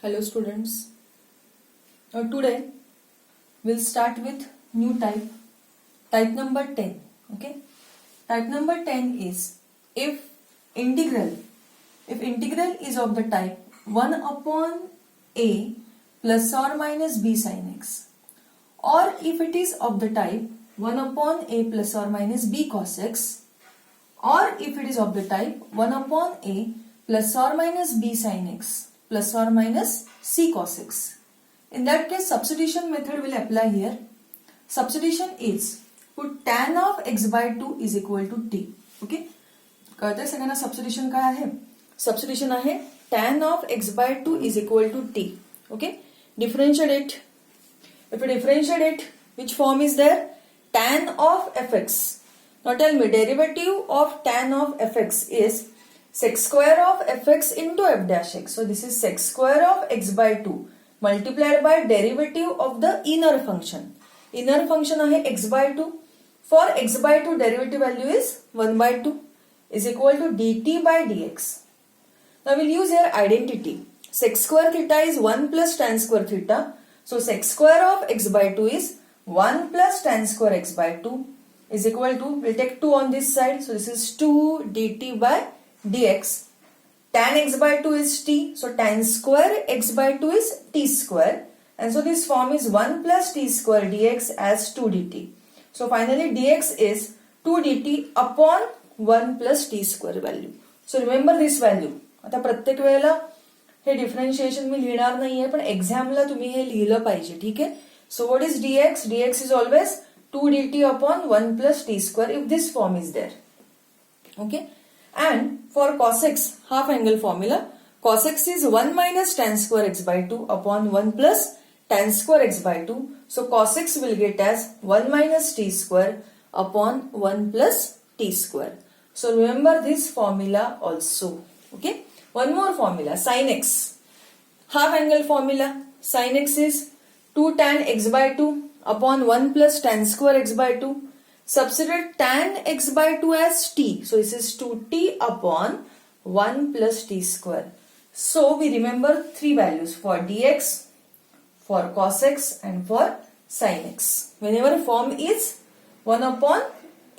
Hello students. Today we'll start with new type number 10. Okay. Type number 10 is if integral is of the type 1 upon a plus or minus b sin x, or if it is of the type 1 upon a plus or minus b cos x, or if it is of the type 1 upon a plus or minus b sin x plus or minus c cos x. In that case, substitution method will apply here. Substitution is put tan of x by 2 is equal to t. Okay. कळतंय सगळ्यांना substitution काय आहे? Substitution आहे tan of x by 2 is equal to t. Okay. Differentiate. If you differentiate, which form is there? Tan of fx. Now tell me, derivative of tan of fx is sec square of fx into f dash x. So this is sec square of x by 2 multiplied by derivative of the inner function. Inner function आहे x by 2. For x by 2 derivative value is 1 by 2 is equal to dt by dx. Now we'll use here identity. Sec square theta is 1 plus tan square theta. So sec square of x by 2 is 1 plus tan square x by 2 is equal to, we'll take 2 on this side. So this is 2 dt by dx. Tan x by 2 is t. So tan square x by 2 is t square. And so this form is 1 plus t square dx as 2 dt. So finally dx is 2 dt upon 1 plus t square value. So remember this value. आता प्रत्येक वेळेला हे differentiation मी लिहिणार नाहीये, पण एक्झामला तुम्ही हे लिहिलं पाहिजे. ठीक आहे. So what is dx? dx is always 2 dt upon 1 plus t square if this form is there. Okay. And for cos x, half angle formula, cos x is 1 minus tan square x by 2 upon 1 plus tan square x by 2. So cos x will get as 1 minus t square upon 1 plus t square. So remember this formula also. Okay. One more formula, sin x. Half angle formula, sin x is 2 tan x by 2 upon 1 plus tan square x by 2. Substitute tan x by 2 as t. So this is 2t upon 1 plus t square. So we remember three values for dx, for cos x and for sin x. Whenever form is 1 upon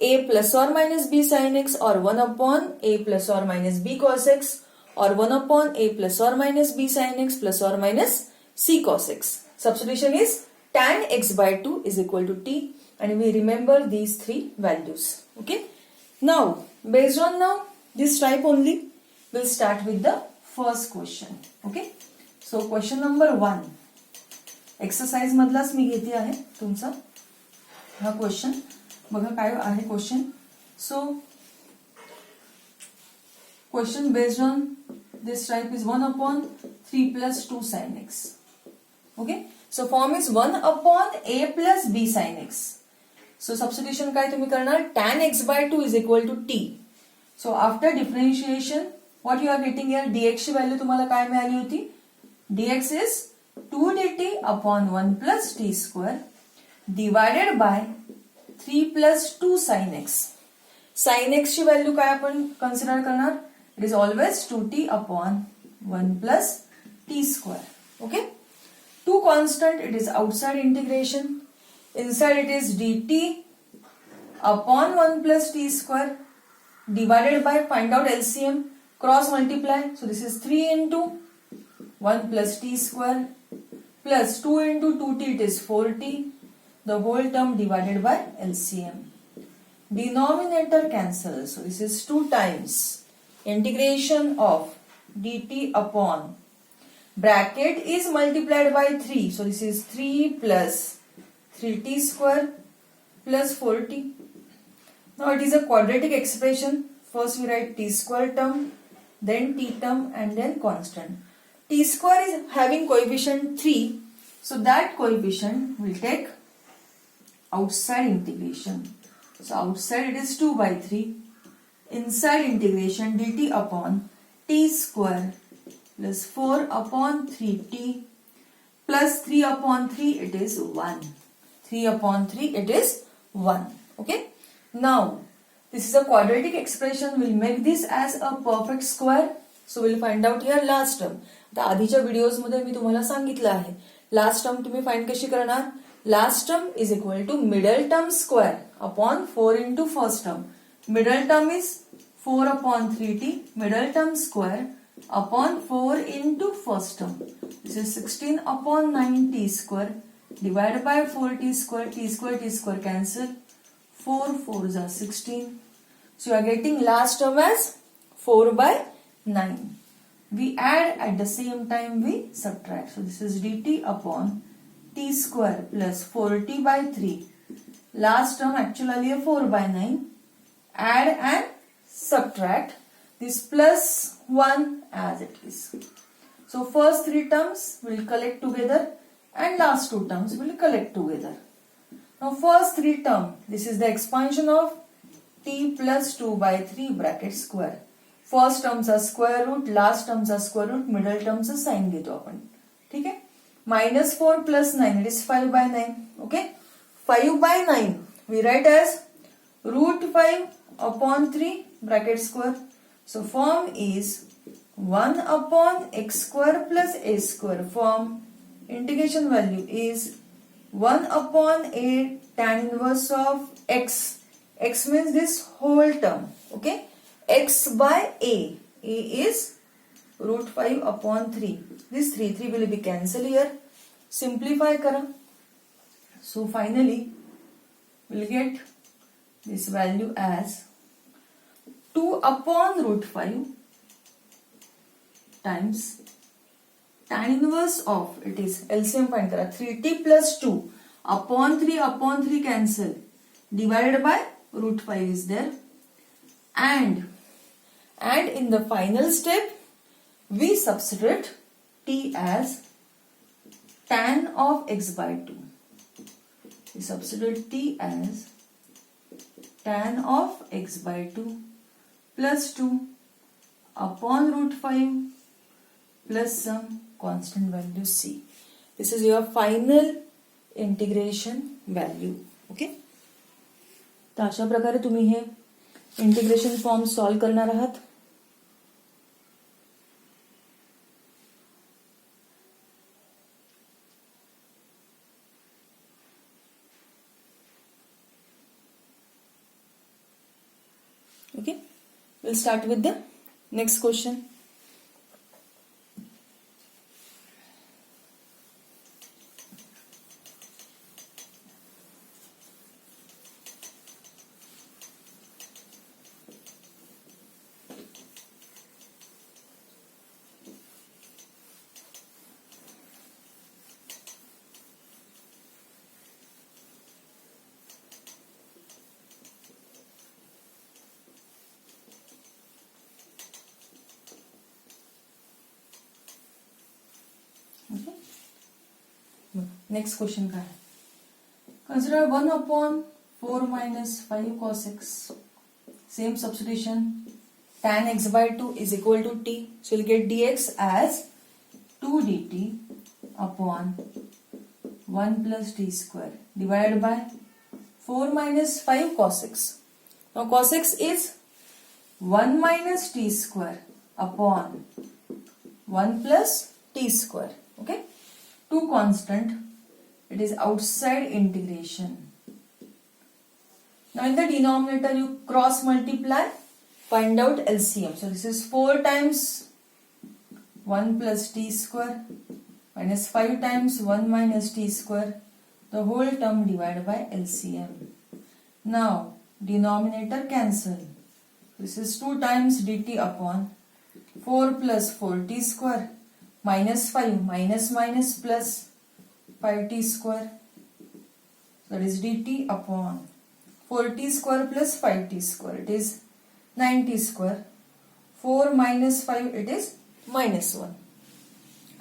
a plus or minus b sin x, or 1 upon a plus or minus b cos x, or 1 upon a plus or minus b sin x plus or minus c cos x. Substitution is tan x by 2 is equal to t, and we remember these three values. Okay. Now based on this type only, we'll start with the first question. Okay. So question number 1 exercise मधलाच मी घेते आहे तुमचा हा question. बघा काय आहे question. So question based on this type is 1 upon 3 plus 2 sin x. Okay. So form is 1 upon a plus b sin x. So substitution काय तुम्ही करणार? tan x by 2 is equal to t. So after differentiation, what you are getting here? dx ची value तुम्हाला काय मिळाली होती? dx is 2 dt upon 1 plus t square divided by 3 plus 2 sin x. sin x ची value काय आपण consider करणार? It is always 2t upon 1 plus t square. Okay. 2 constant, it is outside integration. Inside it is dt upon 1 plus t square divided by, find out LCM, cross multiply. So this is 3 into 1 plus t square plus 2 into 2t, it is 4t. The whole term divided by LCM. Denominator cancels. So this is 2 times integration of dt upon, bracket is multiplied by 3. So this is 3 plus 3t square plus 4t. Now it is a quadratic expression. First we write t square term, then t term, and then constant. T square is having coefficient 3. So that coefficient will take outside integration. So outside it is 2 by 3. Inside integration dt upon t square plus 4 upon 3t plus 3 upon 3, it is 1. 3 upon 3, it is 1. Okay. Now this is a quadratic expression. We'll make this as a perfect square. So will find out here last term. आता आधीच्या व्हिडिओजमध्ये मी तुम्हाला सांगितलं आहे last term तुम्ही find कशी करणार. Last term is equal to middle term square upon 4 into first term. Middle term is 4 upon 3t. Middle term square upon 4 into first term. This is 16 upon 9t square divided by 4t square. T square cancel. 4 4s are 16. So you are getting last term as 4 by 9. We add at the same time we subtract. So this is dt upon t square plus 4t by 3. Last term actually a 4 by 9. Add and subtract. This plus 1 as it is. So first 3 terms will collect together and last 2 terms will collect together. Now first 3 term, this is the expansion of t plus 2 by 3 bracket square. First terms are square root, last terms are square root, middle terms are sign घेतो आपण. ठीक आहे. Minus 4 plus 9, it is 5 by 9. Okay. 5 by 9 we write as root 5 upon 3 bracket square. So form is 1 upon x square plus a square. Form integration value is 1 upon a tan inverse of x. X means this whole term. Okay. X by a. A is root 5 upon 3. This 3 will be cancelled here. Simplify kara. So finally we'll get this value as 2 upon root 5 times tan inverse of, it is LCM find kara, 3t plus 2 upon 3 cancel, divided by root 5 is there, and in the final step we substitute t as tan of x by 2. We substitute t as tan of x by 2 plus 2 upon root 5 plus some constant value c. This is your final integration value. Okay. तर अशा प्रकारे तुम्ही हे integration form solve करणार आहात. Okay. We'll start with the next question. Next question का है. Consider 1 upon 4 minus 5 cos x. Same substitution. Tan x by 2 is equal to t. So we'll get dx as 2 dt upon 1 plus t square divided by 4 minus 5 cos x. Now cos x is 1 minus t square upon 1 plus t square. Okay. 2 constant. It is outside integration. Now in the denominator you cross multiply, find out LCM. So this is 4 times 1 plus t square minus 5 times 1 minus t square, the whole term divided by LCM. Now denominator cancel. This is 2 times dt upon 4 plus 4t square minus 5 minus plus 5t square, that is dt upon 4t square plus 5t square, it is 9t square. 4 minus 5, it is minus 1.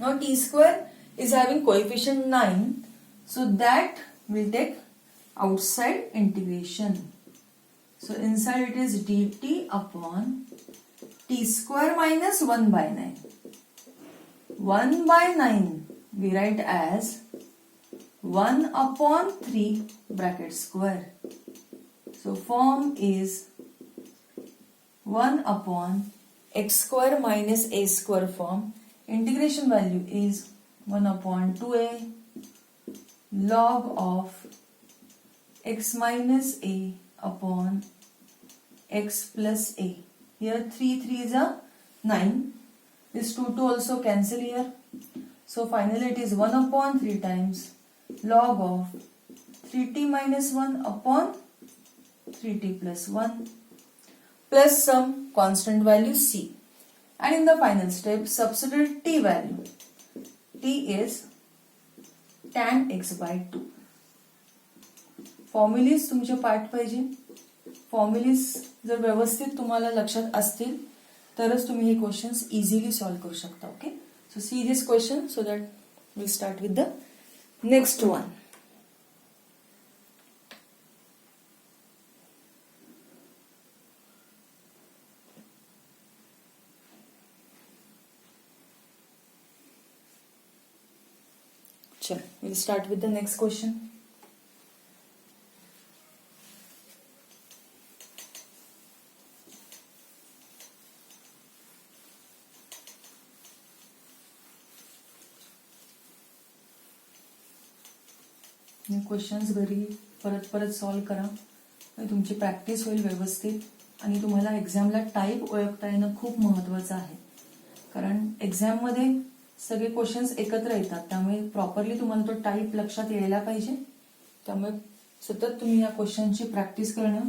Now t square is having coefficient 9, so that will take outside integration. So inside it is dt upon t square minus 1 by 9. 1 by 9 we write as 1 upon 3 bracket square. So form is 1 upon x square minus a square form. Integration value is 1 upon 2a log of x minus a upon x plus a. Here 3 3s are 9. This 2 also cancel here. So finally it is 1 upon 3 times log of 3t minus 1 upon 3t plus 1 plus some constant value c. And in the final step, substitute t value. T is tan x by 2. फॉर्म्युलीज तुमचे पाठ पाहिजे. फॉर्म्युलीज जर व्यवस्थित तुम्हाला लक्षात असतील तरच तुम्ही हे क्वेश्चन्स इझिली सॉल्व्ह करू शकता. Okay, so see this question so that we start with the next one. Sure, we'll start with the next question. Questions घरी परत परत सॉल्व करा, तुमची प्रॅक्टिस होईल व्यवस्थित आणि तुम्हाला एक्झामला टाईप ओळखता येणं खूप महत्वाचं आहे. कारण एक्झाममध्ये सगळे क्वेश्चन्स एकत्र येतात, त्यामुळे प्रॉपरली तुम्हाला तो टाईप लक्षात यायला पाहिजे. त्यामुळे सतत तुम्ही या क्वेश्चनची प्रॅक्टिस करणं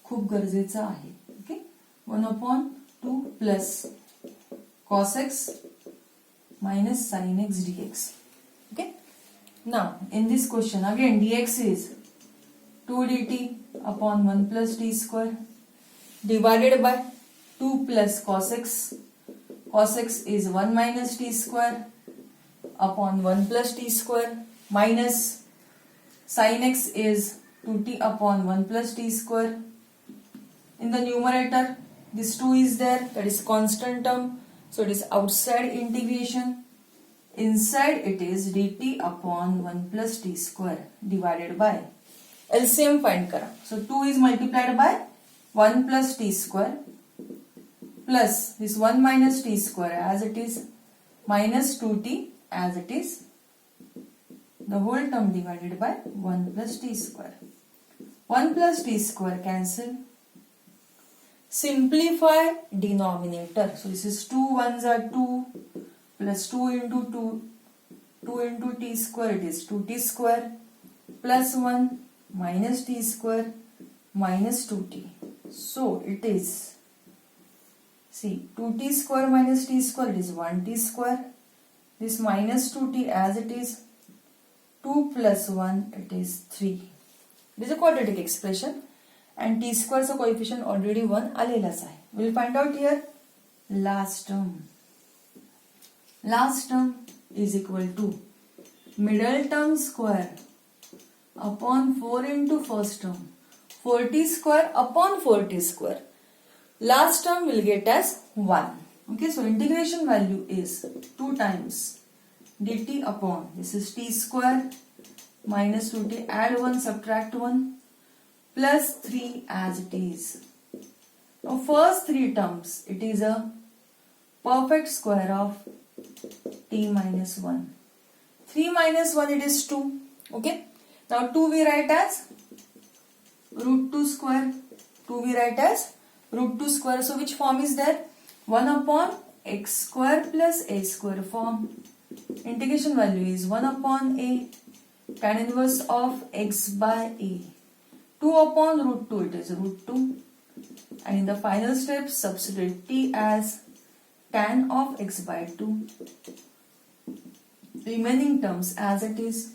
खूप गरजेचं आहे. Okay, 1 upon 2 plus cos x minus sin x dx. Okay, now in this question again dx is 2 dt upon 1 plus t square divided by 2 plus cos x. Cos x is 1 minus t square upon 1 plus t square minus sin x is 2t upon 1 plus t square. In the numerator, this 2 is there, that is constant term, so it is outside integration. Inside it is dt upon 1 plus t square divided by LCM find kara. So 2 is multiplied by 1 plus t square plus this 1 minus t square as it is minus 2t as it is, the whole term divided by 1 plus t square. 1 plus t square cancel. Simplify denominator. So this is 2 1s are 2 plus 2 into 2 into t square, it is 2t square plus 1 minus t square minus 2t. So it is, see, 2t square minus t square, it is 1t square. This minus 2t as it is, 2 plus 1, it is 3. It is a quadratic expression and t square चा coefficient already 1 आलेलाच आहे. We'll find out here last term. Last term is equal to middle term square upon 4 into first term. 4t square upon 4t square. Last term will get as 1. Okay, so integration value is 2 times dt upon, this is t square minus 2t, add 1, subtract 1, plus 3 as it is. Now first 3 terms, it is a perfect square of t minus 1. 3 minus 1, it is 2. Okay, now 2 we write as root 2 square. 2 we write as root 2 square. So which form is there? 1 upon x square plus a square form. Integration value is 1 upon a tan inverse of x by a. 2 upon root 2, it is root 2. And in the final step, substitute t as tan of x by 2. Remaining terms as it is,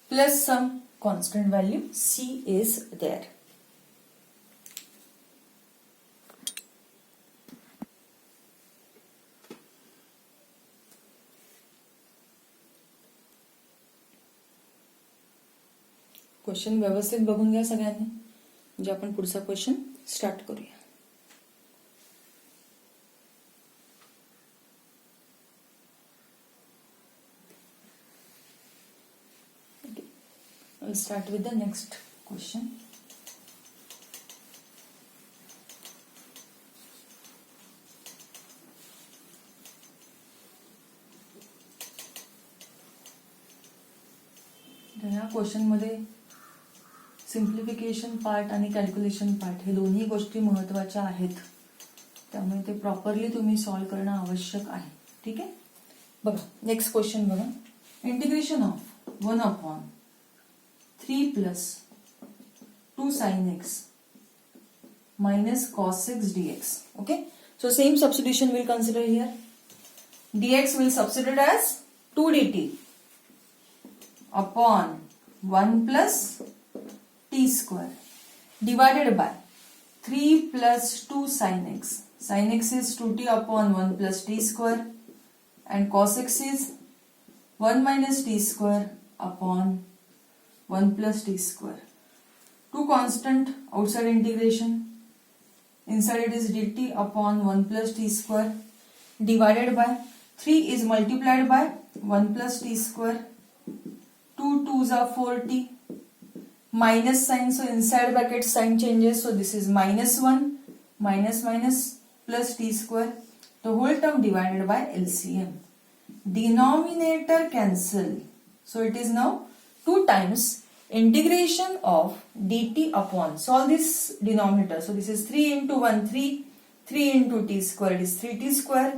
plus some constant value c is there. Question व्यवस्थित बघून घ्या सगळ्यांनी, म्हणजे आपण पुढचा question start करूया. We'll start with the next question. तर ह्या क्वेश्चनमध्ये सिम्प्लिफिकेशन पार्ट आणि कॅल्क्युलेशन पार्ट हे दोन्ही गोष्टी महत्त्वाच्या आहेत, त्यामुळे ते प्रॉपरली तुम्ही सॉल्व्ह करणं आवश्यक आहे. ठीक आहे. बघा नेक्स्ट क्वेश्चन बघा. Integration of 1/3 plus 2 sin x minus cos x dx. Okay, so same substitution we'll consider here. Dx will substitute as 2 dt upon 1 plus t square divided by 3 plus 2 sin x. Sin x is 2t upon 1 plus t square and cos x is 1 minus t square upon 1 plus t square. Two constant outside integration. Inside it is dt upon 1 plus t square divided by 3 is multiplied by 1 plus t square. 2 2s are 4t. Minus sign, so inside bracket sign changes, so this is minus 1 minus minus plus t square. The whole term divided by LCM. Denominator cancel, so it is now 2 times integration of dt upon, solve this denominator, so this is 3 into 1 3 into t square, it is 3t square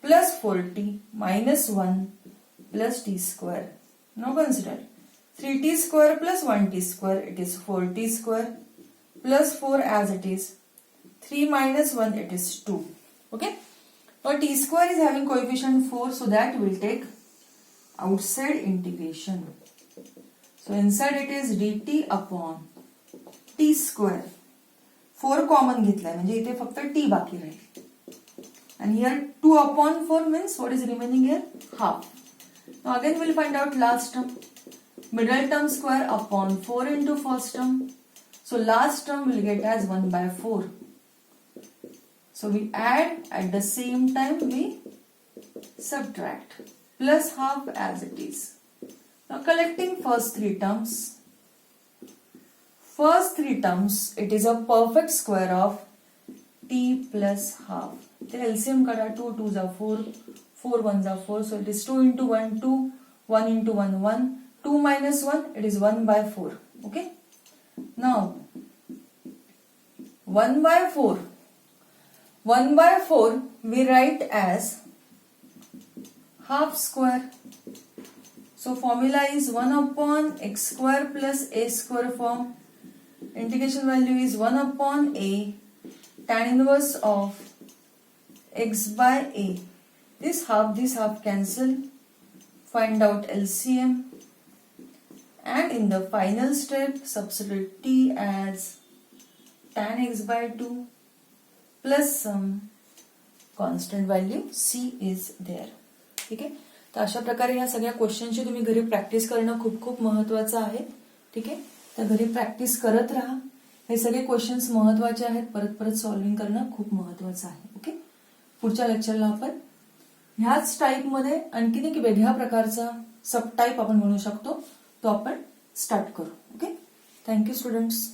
plus 4t minus 1 plus t square. Now consider 3t square plus 1t square, it is 4t square plus 4 as it is, 3 minus 1 it is 2. Okay, now t square is having coefficient 4, so that will take outside integration. So inside it is dt upon t square. 4 common घेतलाय म्हणजे इथे फक्त t बाकी राहील. And here 2 upon 4 means what is remaining here? Half. Now again we'll find out last term. Middle term square upon 4 into first term. So last term we'll get as 1 by 4. So we add, at the same time we subtract. Plus half as it is. Now collecting first 3 terms. First 3 terms, it is a perfect square of t plus half. The LCM kada 2 2s are 4, 4 1s are 4, so it is 2 into 1 2, 1 into 1 1, 2 minus 1 it is 1 by 4. Okay, now 1 by 4, 1 by 4 we write as half square. So formula is 1 upon x square plus a square form. Integration value is 1 upon a tan inverse of x by a. This half cancel. Find out LCM. And in the final step, substitute t as tan x by 2 plus some constant value c is there. ठीक आहे. तर अशा प्रकारे या सगळ्या क्वेश्चनची तुम्ही घरी practice करणं खूप खूप महत्वाचं आहे. ठीक आहे. तर घरी प्रॅक्टिस करत राहा. हे सगळे क्वेश्चन्स महत्वाचे आहेत. परत परत सॉल्व्हिंग करणं खूप महत्वाचं आहे. ओके, पुढच्या लेक्चरला आपण ह्याच टाईपमध्ये आणखीन एक वेगळ्या प्रकारचा सब टाईप आपण म्हणू शकतो तो आपण स्टार्ट करू. Okay, thank you students.